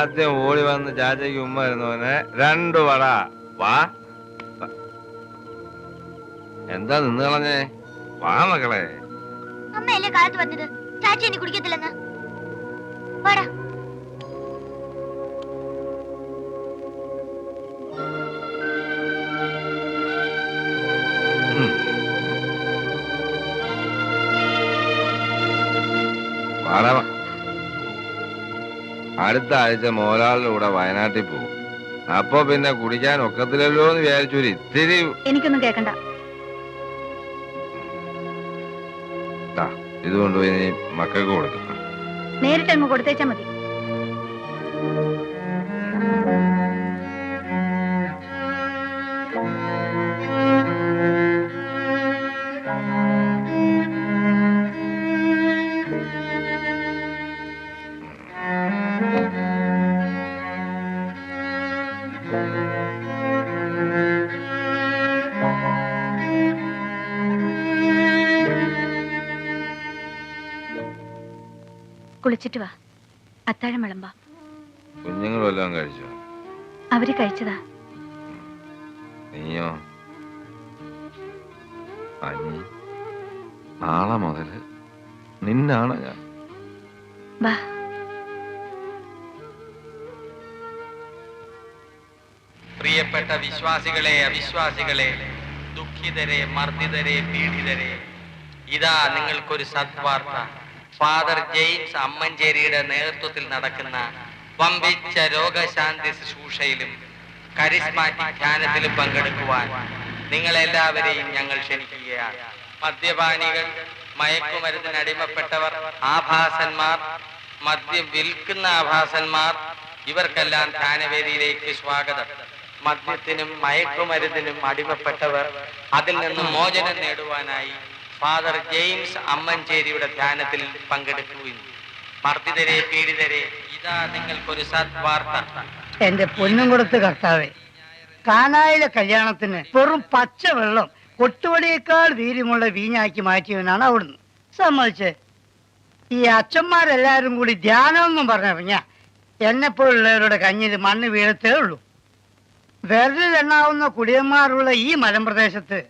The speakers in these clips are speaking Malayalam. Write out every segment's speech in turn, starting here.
ആദ്യം ഓടി വന്ന് ചാച്ചയ്ക്ക് ഉമ്മ വരുന്നവനെ 2 വട. വാ. എന്താ നിന്ന് കളഞ്ഞേ? വാ മക്കളെ. അമ്മയല്ലേ കാലത്ത് പറഞ്ഞത് ചാച്ചി എന്നെ കുടിക്കത്തില്ലെന്ന്. വാടാ. അടുത്ത ആഴ്ച മോലാളിന്റെ കൂടെ വയനാട്ടിൽ പോകും. അപ്പൊ പിന്നെ കുടിക്കാൻ ഒക്കത്തില്ലല്ലോ എന്ന് വിചാരിച്ചു ഇത്തിരി. എനിക്കൊന്നും കേക്കണ്ട. ഇത് കൊണ്ടുപോയി നീ മക്കൾക്ക് കൊടുക്കും. നേരിട്ട് അങ്ങ് കൊടുത്തേച്ചാ മതി. കുളിച്ചിട്ട് വാ, അത്താഴം വിളമ്പാ. കുഞ്ഞുങ്ങളും എല്ലാം കഴിച്ചോ? അവര് കഴിച്ചതാ. നീയോ? അനി, നാളെ മുതല് നിന്നാണ് ഞാൻ. വാ. പ്രിയപ്പെട്ട വിശ്വാസികളെ, അവിശ്വാസികളെ, ദുഃഖിതരെ, മർദ്ദിതരെ, പീഡിതരെ, ഇതാ നിങ്ങൾക്കൊരു സദ്വാർത്ത. ഫാദർ ജെയിംസ് അമ്മഞ്ചേരിയുടെ നേതൃത്വത്തിൽ നടക്കുന്ന വമ്പിച്ച രോഗശാന്തി ശുശ്രൂഷയിലും കരിസ്മാറ്റിക് ധ്യാനത്തിലും പങ്കെടുക്കുവാൻ നിങ്ങളെല്ലാവരെയും ഞങ്ങൾ ക്ഷണിക്കുകയാണ്. മദ്യപാനികൾ, മയക്കുമരുന്നിന് അടിമപ്പെട്ടവർ, ആഭാസന്മാർ, മദ്യം വിൽക്കുന്ന ആഭാസന്മാർ, ഇവർക്കെല്ലാം ധ്യാനവേദിയിലേക്ക് സ്വാഗതം. മദ്യത്തിനും മയക്കുമരുന്നിനും അടിമപ്പെട്ടവർ അതിൽ നിന്നും മോചനം നേടുവാനായി ഫാദർ ജെയിംസ് അമ്മഞ്ചേരിയുടെ ധ്യാനത്തിൽ പങ്കെടുക്കുകയും. മർദ്ദിതരെ, പീഡിതരെ, ഇതാ നിങ്ങൾക്കൊരു സദ്വാർത്ത. എന്റെ പൊന്നും കൊടുത്ത് കർത്താവേ, കാനായിലെ കല്യാണത്തിന് വെറും പച്ചവെള്ളം കൊട്ടുവടിയേക്കാൾ വീര്യമുള്ള വീഞ്ഞാക്കി മാറ്റിയവനാണ് അവിടുന്ന്. സമ്മതിച്ചേ. ഈ അച്ഛന്മാരെല്ലാരും കൂടി ധ്യാനം എന്നും പറഞ്ഞിറങ്ങിയ എന്നെപ്പോലുള്ളവരുടെ കഞ്ഞിൽ മണ്ണ് വീഴത്തേ ഉള്ളൂ. വെറുതെണ്ണാവുന്ന കുടിയന്മാരുള്ള ഈ മലമ്പ്രദേശത്ത്,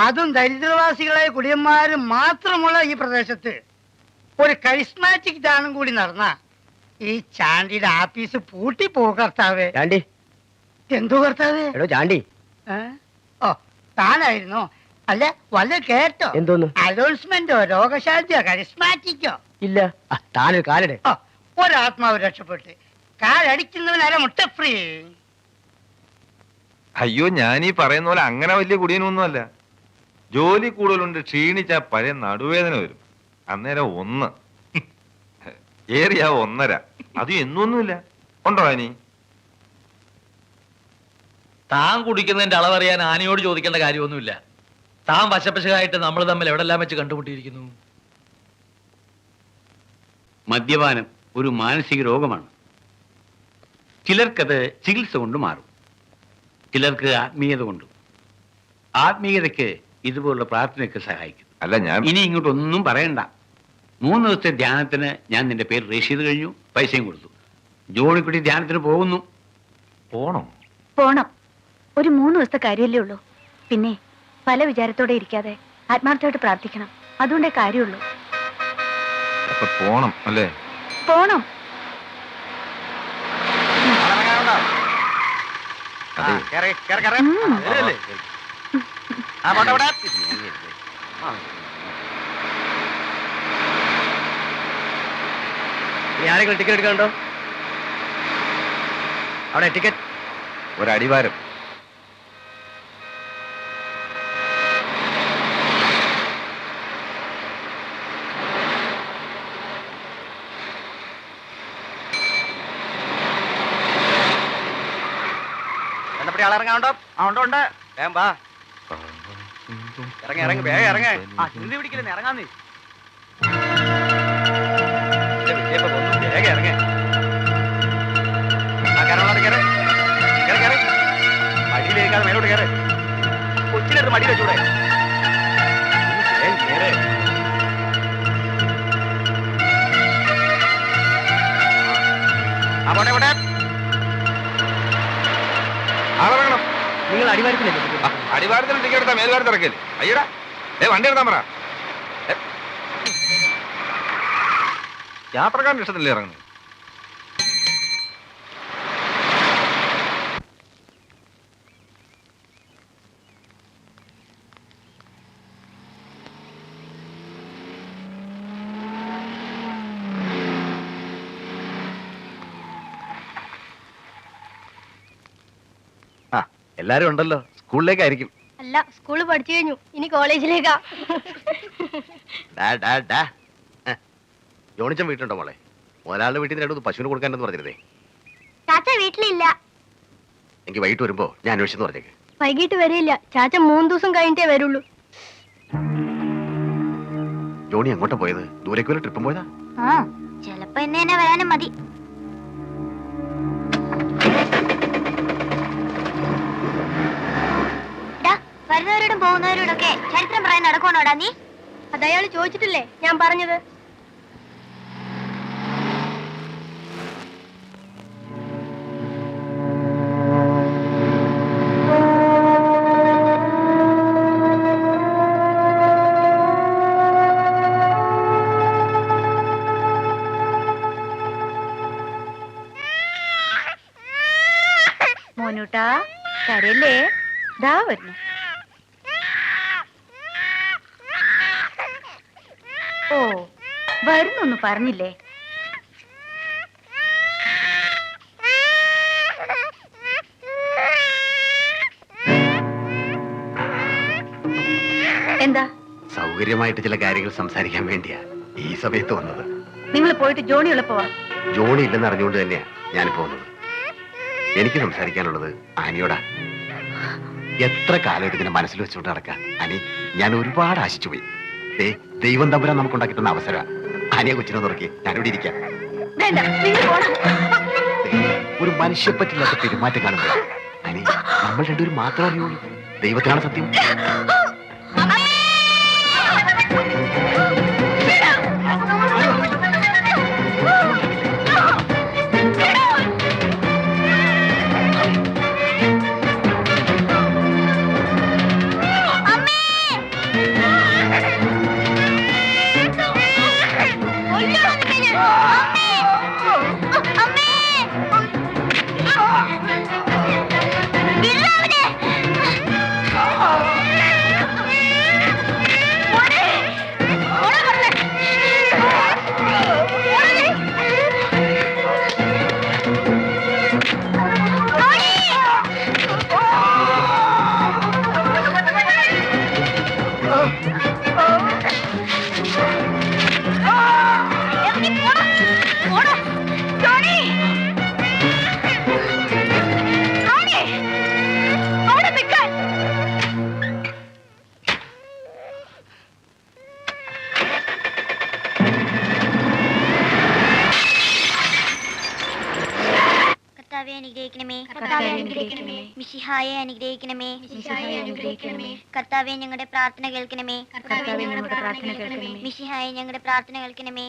അതും ദരിദ്രവാസികളായ കുടിയന്മാര് മാത്രമുള്ള ഈ പ്രദേശത്ത് ഒരു കരിസ്മാറ്റിക് ധ്യാനം കൂടി നടന്ന ഈ ചാണ്ടിയുടെ ആഫീസ് പൂട്ടി പോകും കർത്താവേ. ചാണ്ടി. എന്തോ കർത്താവേ? എടോ ചാണ്ടി. ഓ, താനായിരുന്നോ? അല്ല, വല്ല കേട്ടോ? എന്തോന്ന്? അനൗൺസ്മെന്റോ, രോഗശാന്തിയോ, കരിസ്മാറ്റിക്കോ? ഇല്ല. താനൊരു കാലിടെ. ഓ, ഒരാത്മാവ് രക്ഷപ്പെട്ട് കാലടിക്കുന്നവനര മുട്ട ഫ്രീ. അയ്യോ, ഞാനീ പറയുന്ന പോലെ അങ്ങനെ വലിയ കുടിയനൊന്നുമല്ല. ജോലി കൂടുതലുണ്ട്, ക്ഷീണിച്ചാ പഴയ നടുവേദന വരും. അന്നേരം 1 ഏറിയാ 1.5. അത് എന്നൊന്നുമില്ല. ഉണ്ടോ അനി? താൻ കുടിക്കുന്നതിന്റെ അളവറിയാൻ ആനയോട് ചോദിക്കേണ്ട കാര്യമൊന്നുമില്ല. താൻ വശപ്പശകായിട്ട് നമ്മൾ തമ്മിൽ എവിടെല്ലാം വെച്ച് കണ്ടുമുട്ടിയിരിക്കുന്നു. മദ്യപാനം ഒരു മാനസിക രോഗമാണ്. ചിലർക്കത് ചികിത്സ കൊണ്ട് മാറും, ചിലർക്ക് ആത്മീയത കൊണ്ടും. ആത്മീയതയ്ക്ക് ഇതുപോലുള്ള പ്രാർത്ഥനയൊക്കെ സഹായിക്കും. അല്ല, ഞാൻ ഇനി ഇങ്ങോട്ടൊന്നും പറയണ്ട. 3 ദിവസത്തെ ധ്യാനത്തിന് ഞാൻ നിന്റെ പേര് രജിസ്റ്റർ ചെയ്ത് കഴിഞ്ഞു, പൈസയും കൊടുത്തു. ജോണിക്കുട്ടി ധ്യാനത്തിന് പോകുന്നു. പോണം. ഒരു 3 ദിവസത്തെ കാര്യമല്ലേ ഉള്ളൂ. പിന്നെ പല വിചാരത്തോടെ ഇരിക്കാതെ ആത്മാർത്ഥമായിട്ട് പ്രാർത്ഥിക്കണം. അതുകൊണ്ടേ കാര്യമുള്ളൂ. പോണം അല്ലേ? പോണം. ആരെങ്കിലും ടിക്കറ്റ് എടുക്കാനുണ്ടോ? അവിടെ ടിക്കറ്റ്. ഒരടിവാരം. ആളിറങ്ങാണ്ടോ? ഉണ്ട്. വേഗം വാ. ഇറങ്ങി വേഗം ഇറങ്ങ. ഹിന്ദി പിടിക്കില്ലെന്ന് ഇറങ്ങാന്ന്. വേഗം ഇറങ്ങ. മടിയിലേക്കാതെ മേലോട്ട് കയറ്. കൊച്ചിലെടുത്ത് മടിയിൽ വെച്ചൂടെ? കേറ്. അവിടെ അവിടെ ആളിറങ്ങണം. നിങ്ങൾ അടിവാരത്തിലല്ലേ അടിവാരത്തിൽ ടിക്കറ്റ് എടുത്താ മേൽവാരത്ത് ഇറക്കല്ലേ? അയ്യടാ, വണ്ടി എടുത്താൻ പറ. യാത്രക്കാരൻ്റെ ഇഷ്ടത്തില്ലേ ഇറങ്ങുന്നത്? എല്ലാരും ഉണ്ടല്ലോ, സ്കൂളിലേക്കായിരിക്കും. അല്ല, സ്കൂള് പഠിച്ചു കഴിഞ്ഞു, ഇനി കോളേജിലേക്കാ. ജോണിച്ചൻ വീട്ടിലുണ്ടോ മോളെ? ഒരാളുടെ വീട്ടിൽ നിന്ന് 2 പശുവിന് കൊടുക്കാനെന്ന് പറഞ്ഞിരുന്നേ. ചാച്ച വീട്ടിലില്ല. എനിക്ക് വൈകിട്ട് വരുമ്പോ ഞാൻ അന്വേഷിച്ചെന്ന് പറഞ്ഞേക്ക്. വൈകിട്ട് വരില്ല, ചാച്ച 3 ദിവസം കഴിഞ്ഞിട്ടേ വരുള്ളൂ. ജോണി എങ്ങോട്ടാ പോയത്? ദൂരേക്ക് വല്ല ട്രിപ്പും പോയതാ? ചെലപ്പോ ഇന്ന് തന്നെ വരാനും മതി. വരുന്നവരോടും പോകുന്നവരോടൊക്കെ ചരിത്രം പറയാൻ നടക്കണോടാ നീ? അതയാള് ചോദിച്ചിട്ടില്ലേ ഞാൻ പറഞ്ഞത്? മോനൂട്ടാ, കരയല്ലേ? ദാ വരുന്നു. ഓ, വരുന്നൊന്ന് പറഞ്ഞില്ലേ? എന്താ? സൗകര്യമായിട്ട് ചില കാര്യങ്ങൾ സംസാരിക്കാൻ വേണ്ടിയാ ഈ സമയത്ത് വന്നത്. നിങ്ങൾ പോയിട്ട് ജോണി ഉള്ളപ്പോ വാ. ജോണി ഇല്ലെന്ന് അറിഞ്ഞുകൊണ്ട് തന്നെയാ ഞാനിപ്പോ വന്നത്. എനിക്ക് സംസാരിക്കാനുള്ളത് ആനിയോടാ. എത്ര കാലം ഇതിനെ മനസ്സിൽ വെച്ചുകൊണ്ട് നടക്കാൻ അനി, ഞാൻ ഒരുപാട് ആശിച്ചു പോയി. ദൈവം തമ്പുരാൻ നമുക്കുണ്ടാക്കി തന്ന അവസരം. ആനിയെ കൊച്ചിനെ തുറക്കി ഞാനിവിടെ ഇരിക്കാം. ഒരു മനുഷ്യപ്പറ്റില്ലാത്ത പെരുമാറ്റം കാണുമ്പോൾ അനി, നമ്മൾ രണ്ടുപേരും മാത്രമേ അറിയുള്ളൂ. ദൈവത്തിനാണ് സത്യം. മിശിഹായെ അനുഗ്രഹിക്കണമേ. കർത്താവേ ഞങ്ങളുടെ പ്രാർത്ഥന കേൾക്കണമേ. മിശിഹായെ ഞങ്ങളുടെ പ്രാർത്ഥന കേൾക്കണമേ.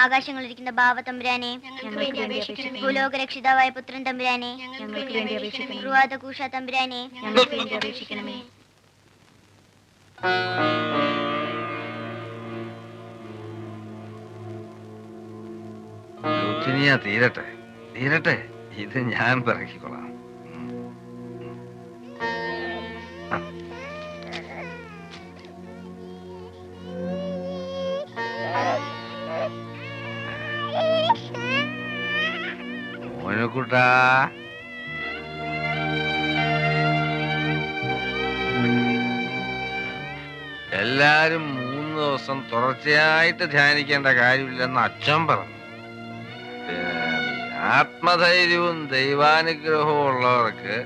ആകാശങ്ങളിരിക്കുന്ന ബാവ തമ്പുരാനെ, ഭൂലോക രക്ഷിതാവായ പുത്രൻ തമ്പുരാനെ, റുവാദകൂഷ തമ്പുരാനെ, തീരട്ടെ തീരട്ടെ, ഇത് ഞാൻ പിറക്കിക്കൊള്ളാം. മോനുകുട്ടാ, എല്ലാരും 3 ദിവസം തുടർച്ചയായിട്ട് ധ്യാനിക്കേണ്ട കാര്യമില്ലെന്ന് അച്ഛൻ പറഞ്ഞു. ആത്മധൈര്യവും ദൈവാനുഗ്രഹവും ഉള്ളവർക്ക്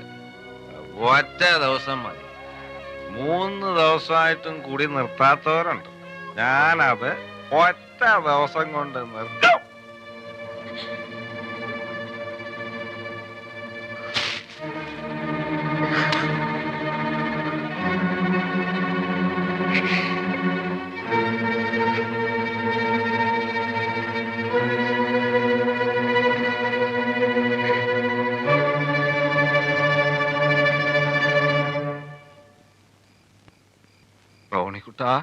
ഒറ്റ ദിവസം മതി. 3 ദിവസമായിട്ടും കൂടി നിർത്താത്തവരുണ്ട്. ഞാനത് ഒറ്റ ദിവസം കൊണ്ട് നിർത്തും. കുട്ടാ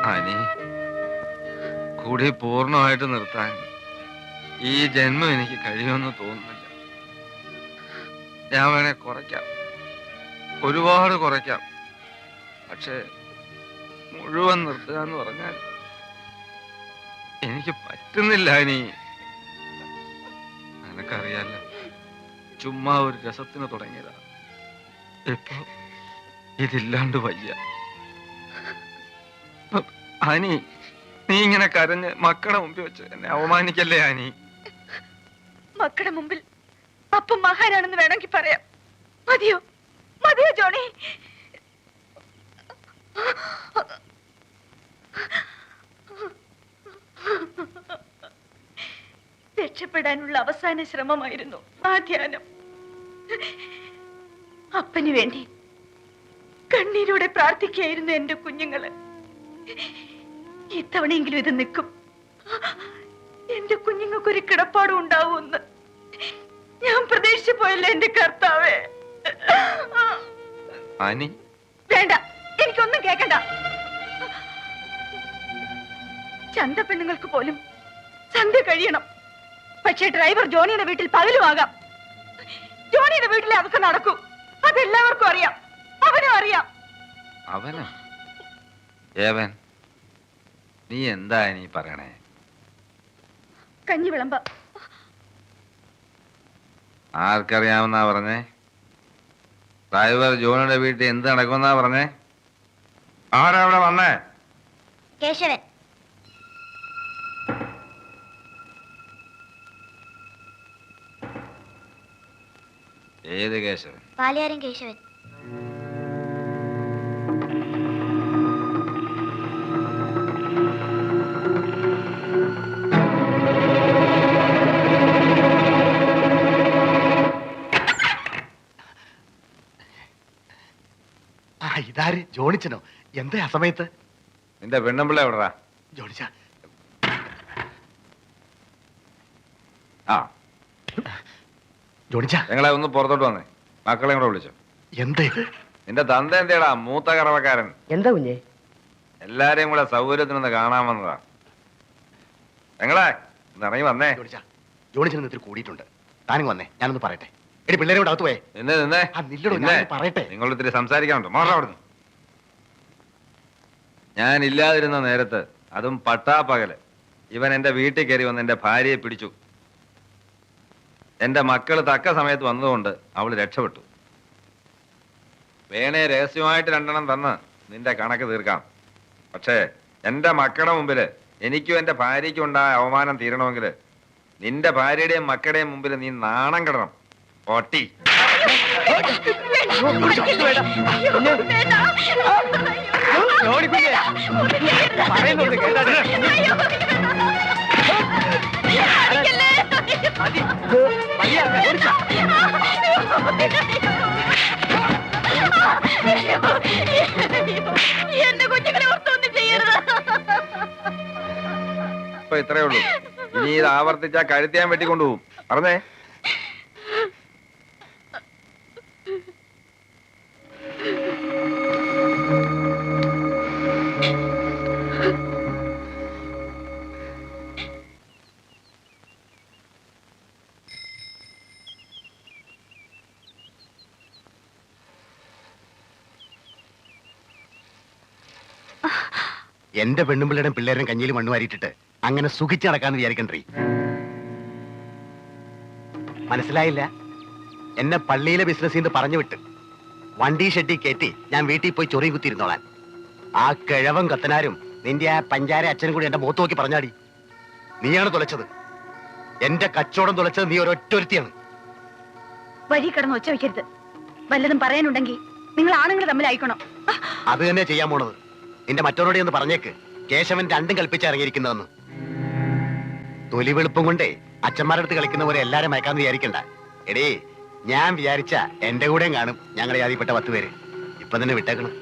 അനി കൂടി പൂർണ്ണമായിട്ട് നിർത്താൻ ഈ ജന്മം എനിക്ക് കഴിയുമെന്ന് തോന്നുന്നില്ല. ഞാൻ വേണേ കുറയ്ക്കാം, ഒരുപാട് കുറയ്ക്കാം. പക്ഷെ മുഴുവൻ നിർത്തുക എന്ന് പറഞ്ഞാൽ എനിക്ക് പറ്റുന്നില്ല. അനി നിനക്കറിയാല്ല, ചുമ്മാ ഒരു രസത്തിന് തുടങ്ങിയതാ. ഇപ്പൊ ഇതില്ലാണ്ട് വയ്യ. ആനി, നീ ഇങ്ങനെ കരഞ്ഞ് മക്കളുടെ മുമ്പിൽ വെച്ച് എന്നെ അവമാനിക്കല്ലേ ആനി? മക്കളുടെ മുമ്പിൽ അപ്പം മഹാനാണെന്ന് വേണമെങ്കിൽ പറയാം. മതിയോ മതിയോ ജോണി? രക്ഷപ്പെടാനുള്ള അവസാന ശ്രമമായിരുന്നു ആ ധ്യാനം. അപ്പന് വേണ്ടി കണ്ണീരോടെ പ്രാർത്ഥിക്കുകയായിരുന്നു എന്റെ കുഞ്ഞുങ്ങള്. ഇത്തവണയെങ്കിലും ഇത് നിൽക്കും, എന്റെ കുഞ്ഞുങ്ങൾക്കൊരു കിടപ്പാടും ഉണ്ടാവുമെന്ന് ഞാൻ പ്രതീക്ഷിച്ചു പോയല്ലോ എന്റെ കർത്താവേ. ആനി, വേണ്ട, എനിക്കൊന്നും കേൾക്കണ്ട. ചന്ത പെണ്ണുങ്ങൾക്ക് പോലും സന്ധ്യ കഴിയണം. പക്ഷേ ഡ്രൈവർ ജോണിയുടെ വീട്ടിൽ പകലുമാകാം. ജോണിയുടെ വീട്ടിലെ അതൊക്കെ നടക്കൂ. അതെല്ലാവർക്കും അറിയാം, അവനും അറിയാം. അവനോ? ഏവൻ? നീ എന്താ നീ പറയണേ? കഞ്ഞി വിളമ്പ. ആർക്കറിയാമെന്നാ പറഞ്ഞേ? ഡ്രൈവർ ജോണിയുടെ വീട്ടിൽ എന്ത് നടക്കുമെന്നാ പറഞ്ഞേ? ആരാ അവിടെ വന്നേ? കേശവൻ. ഏത് കേശവൻ? പാലിയാരൻ കേശവൻ. ഇതാര്? ജോണിച്ചനോ? എന്താ ആ സമയത്ത്? നിന്റെ പെണ്ണുമ്പിള്ള എവിടാ? ജോണിച്ച, ആ ജോണിച്ച, ഞങ്ങളെ ഒന്ന് പുറത്തോട്ട് വന്നേ. മക്കളെ കൂടെ വിളിച്ചോ. എന്താ ഇത്? നിന്റെ തന്ത എന്തേടാ മൂത്ത കറവക്കാരൻ? എന്താ കുഞ്ഞേ? എല്ലാരെയും കൂടെ സൗകര്യത്തിനൊന്ന് കാണാൻ വന്നതാ. ഞങ്ങളെ ഇറങ്ങി വന്നേ. ജോണിച്ചൻ ഇത്തിരി കൂടിയിട്ടുണ്ട്. താനിങ് വന്നേ, ഞാനൊന്ന് പറയട്ടെ. എടി പിള്ളേരെ കൂടെ അകത്ത് പോയേ. നിന്നേ പറയട്ടെ. നിങ്ങൾ ഇത്തിരി സംസാരിക്കാനുണ്ടോ? മാറാ അവിടുന്ന്. ഞാൻ ഇല്ലാതിരുന്ന നേരത്ത്, അതും പട്ടാപ്പകല്, ഇവൻ എന്റെ വീട്ടിൽ കയറി വന്ന് എന്റെ ഭാര്യയെ പിടിച്ചു. എന്റെ മക്കള് തക്ക സമയത്ത് വന്നതുകൊണ്ട് അവള് രക്ഷപ്പെട്ടു. വേണേ രഹസ്യമായിട്ട് 2 തന്ന് നിന്റെ കണക്ക് തീർക്കാം. പക്ഷേ എന്റെ മക്കളുടെ മുമ്പില് എനിക്കും എന്റെ ഭാര്യയ്ക്കും ഉണ്ടായ അവമാനം തീരണമെങ്കിൽ നിന്റെ ഭാര്യയുടെയും മക്കളുടെയും മുമ്പിൽ നീ നാണം കെടണം. പൊട്ടി. എന്റെ കുഞ്ഞുങ്ങളെ ഓർത്തൊന്നും ചെയ്യരുത്. ഇപ്പൊ ഇത്രയേ ഉള്ളൂ. ഇനി ഇത് ആവർത്തിച്ചാ കഴുത്തിയാൻ വെട്ടിക്കൊണ്ടുപോകും. പറഞ്ഞേ. എന്റെ പെണ്ണുമ്പിള്ളയുടെ പിള്ളേരും കഞ്ഞിയിൽ മണ്ണ് വാരിയിട്ടിട്ട് അങ്ങനെ സുഖിച്ച് നടക്കാന്ന് വിചാരിക്കണ്ടേ? മനസ്സിലായില്ല? എന്നെ പള്ളിയിലെ ബിസിനസ് ചെയ്ത് പറഞ്ഞു വിട്ട് വണ്ടി ഷെഡി കയറ്റി ഞാൻ വീട്ടിൽ പോയി ചൊറി കുത്തിയിരുന്നോളാൻ. ആ കിഴവൻ കത്തനാരും നിന്റെ ആ പഞ്ചാര അച്ഛനും കൂടി എന്റെ മുഖത്ത് നോക്കി പറഞ്ഞാടി. നീയാണ് തുലച്ചത്. എന്റെ കച്ചവടം തുലച്ചത് നീ ഒരൊറ്റൊരുത്തിയാണ്. വഴി കിടന്ന് ഒച്ച വയ്ക്കരുത്. വല്ലതും പറയാനുണ്ടെങ്കിൽ നിങ്ങൾ ആണുങ്ങൾ തമ്മിലായിക്കണം. അത് തന്നെ ചെയ്യാൻ പോണത്. നിന്റെ മറ്റവരോടെ ഒന്ന് പറഞ്ഞേക്ക്, കേശവൻ രണ്ടും കൽപ്പിച്ച് ഇറങ്ങിയിരിക്കുന്നതെന്ന്. തൊലി വെളുപ്പം കൊണ്ടേ അച്ഛന്മാരുടെ അടുത്ത് കളിക്കുന്ന പോലെ എല്ലാരും മയക്കാന്ന് വിചാരിക്കണ്ട. എടേ, ഞാൻ വിചാരിച്ച എന്റെ കൂടെയും കാണും ഞങ്ങളെ ജാതിപ്പെട്ട 10 പേര്. ഇപ്പൊ തന്നെ വിട്ടേക്കണം.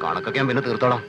കണക്കൊക്കെ ഞാൻ പിന്നെ തീർത്തോളാം.